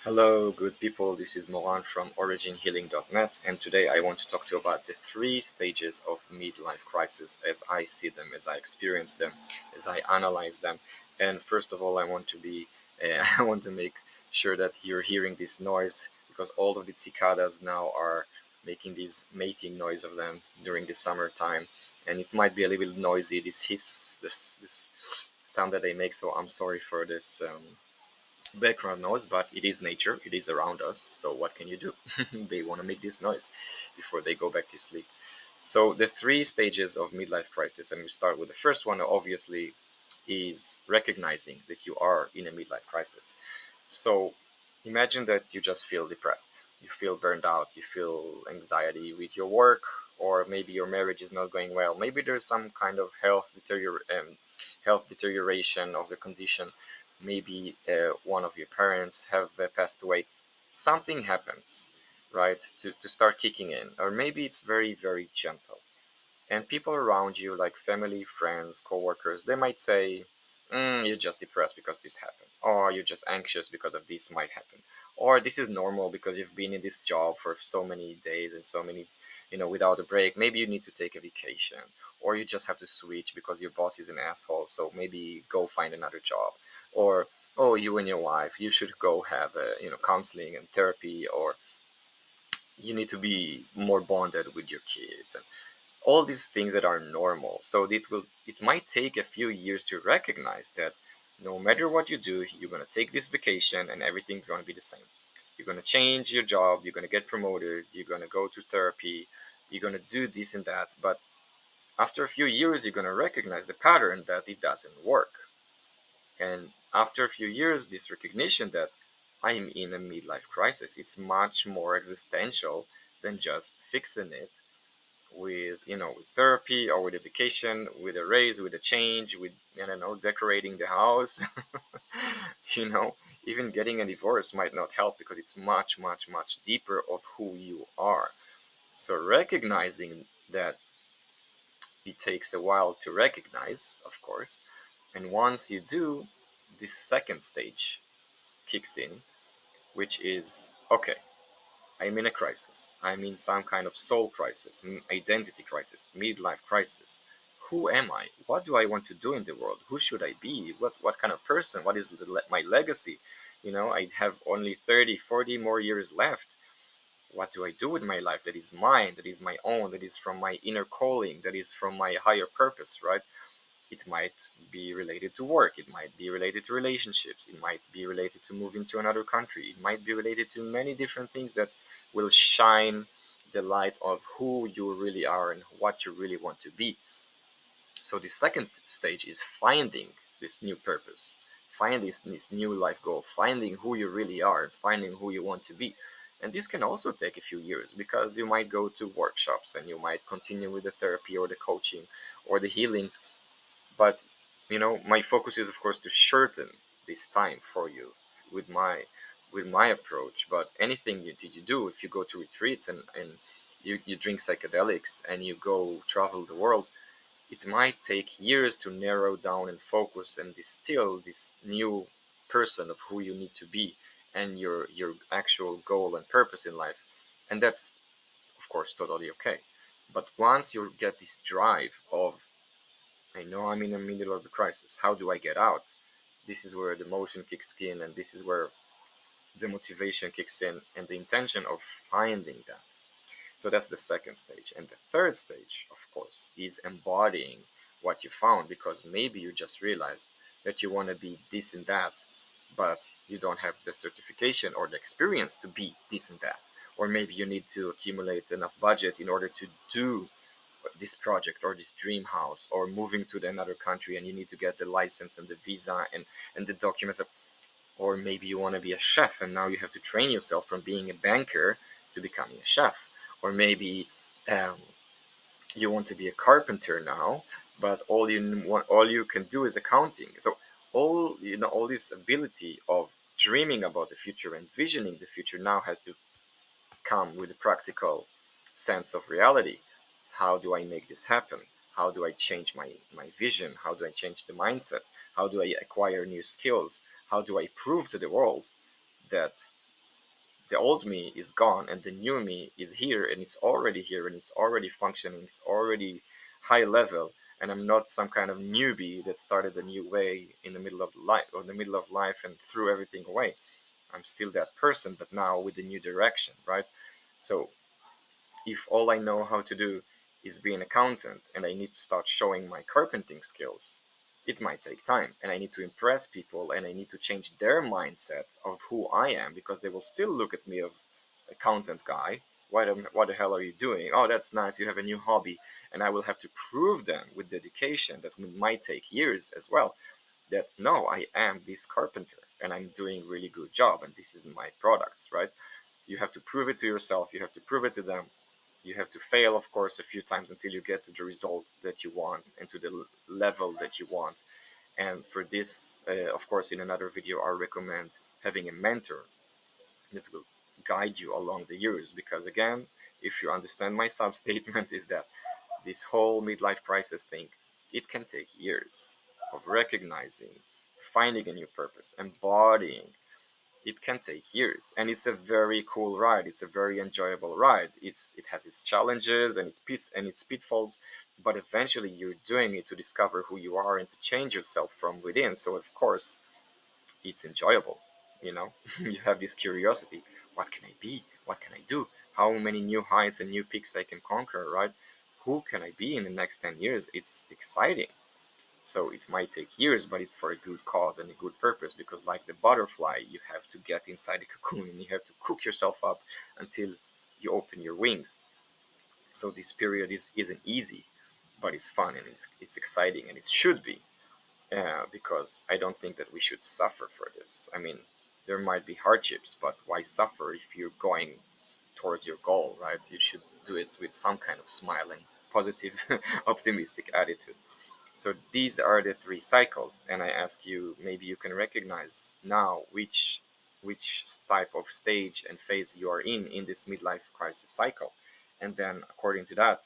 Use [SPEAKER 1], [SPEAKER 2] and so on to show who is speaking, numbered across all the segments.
[SPEAKER 1] Hello, good people. This is Moran from originhealing.net, and today I want to talk to you about the three stages of midlife crisis as I see them, as I experience them, as I analyze them. And first of all, I want to make sure that you're hearing this noise because all of the cicadas now are making this mating noise of them during the summertime, and it might be a little bit noisy. This hiss, this sound that they make. So I'm sorry for this. Background noise, but it is nature, it is around us, so what can you do? They want to make this noise before they go back to sleep. So the three stages of midlife crisis, and we start with the first one, obviously, is recognizing that you are in a midlife crisis. So imagine that you just feel depressed, you feel burned out, you feel anxiety with your work, or maybe your marriage is not going well, maybe there's some kind of health deterioration of the condition. Maybe one of your parents have passed away. Something happens, right, to start kicking in, or maybe it's very, very gentle. And people around you, like family, friends, coworkers, they might say, "You're just depressed because this happened," or "You're just anxious because of this might happen," or "This is normal because you've been in this job for so many days and so many, without a break. Maybe you need to take a vacation, or you just have to switch because your boss is an asshole. So maybe go find another job." Or, "Oh, you and your wife, you should go have counseling and therapy," or "You need to be more bonded with your kids," and all these things that are normal. So it might take a few years to recognize that no matter what you do, you're going to take this vacation and everything's going to be the same. You're going to change your job, you're going to get promoted, you're going to go to therapy, you're going to do this and that. But after a few years, you're going to recognize the pattern that it doesn't work. And after a few years, this recognition that I'm in a midlife crisis, it's much more existential than just fixing it with with therapy or with a vacation, with a raise, with a change, with I don't know, decorating the house. you know Even getting a divorce might not help because it's much, much, much deeper of who you are. So recognizing that, it takes a while to recognize, of course, and once you do, this second stage kicks in, which is okay, I'm in a crisis. I'm in some kind of soul crisis, identity crisis, midlife crisis. Who am I? What do I want to do in the world? Who should I be? What kind of person? What is my legacy? I have only 30, 40 more years left. What do I do with my life that is mine, that is my own, that is from my inner calling, that is from my higher purpose, right? It might be related to work, it might be related to relationships, it might be related to moving to another country, it might be related to many different things that will shine the light of who you really are and what you really want to be. So the second stage is finding this new purpose, finding this new life goal, finding who you really are, finding who you want to be. And this can also take a few years because you might go to workshops and you might continue with the therapy or the coaching or the healing. But my focus is, of course, to shorten this time for you with my approach. But anything you do, if you go to retreats and you drink psychedelics and you go travel the world, it might take years to narrow down and focus and distill this new person of who you need to be and your actual goal and purpose in life. And that's, of course, totally okay. But once you get this drive of, I know I'm in the middle of the crisis. How do I get out? This is where the motion kicks in, and this is where the motivation kicks in, and the intention of finding that. So that's the second stage. And the third stage, of course, is embodying what you found, because maybe you just realized that you want to be this and that, but you don't have the certification or the experience to be this and that. Or maybe you need to accumulate enough budget in order to do this project or this dream house, or moving to another country and you need to get the license and the visa and the documents. Or maybe you want to be a chef and now you have to train yourself from being a banker to becoming a chef. Or maybe um, you want to be a carpenter now, but all you can do is accounting. So all this ability of dreaming about the future and visioning the future now has to come with a practical sense of reality. How do I make this happen? How do I change my vision? How do I change the mindset? How do I acquire new skills? How do I prove to the world that the old me is gone and the new me is here, and it's already here and it's already functioning, it's already high level, and I'm not some kind of newbie that started a new way in the middle of life or the middle of life and threw everything away. I'm still that person, but now with a new direction, right? So if all I know how to do is be an accountant and I need to start showing my carpenting skills, it might take time, and I need to impress people and I need to change their mindset of who I am, because they will still look at me of accountant guy. What the hell are you doing? Oh, that's nice. You have a new hobby. And I will have to prove them with dedication that might take years as well, that no, I am this carpenter and I'm doing a really good job and this is my products, right? You have to prove it to yourself. You have to prove it to them. You have to fail, of course, a few times until you get to the result that you want and to the level that you want. And for this, of course, in another video, I recommend having a mentor that will guide you along the years. Because again, if you understand my sub statement, is that this whole midlife crisis thing, it can take years of recognizing, finding a new purpose, embodying. It can take years, and it's a very cool ride. It's a very enjoyable ride. It has its challenges and its pitfalls, but eventually you're doing it to discover who you are and to change yourself from within. So of course it's enjoyable. You know, you have this curiosity. What can I be? What can I do? How many new heights and new peaks I can conquer, right? Who can I be in the next 10 years? It's exciting. So it might take years, but it's for a good cause and a good purpose, because like the butterfly, you have to get inside the cocoon and you have to cook yourself up until you open your wings. So this period isn't easy, but it's fun and it's exciting, and it should be, because I don't think that we should suffer for this. I mean, there might be hardships, but why suffer if you're going towards your goal, right? You should do it with some kind of smiling, positive, optimistic attitude. So these are the three cycles, and I ask you, maybe you can recognize now which type of stage and phase you are in this midlife crisis cycle, and then according to that,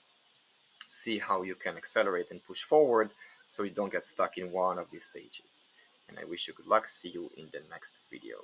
[SPEAKER 1] see how you can accelerate and push forward so you don't get stuck in one of these stages. And I wish you good luck. See you in the next video.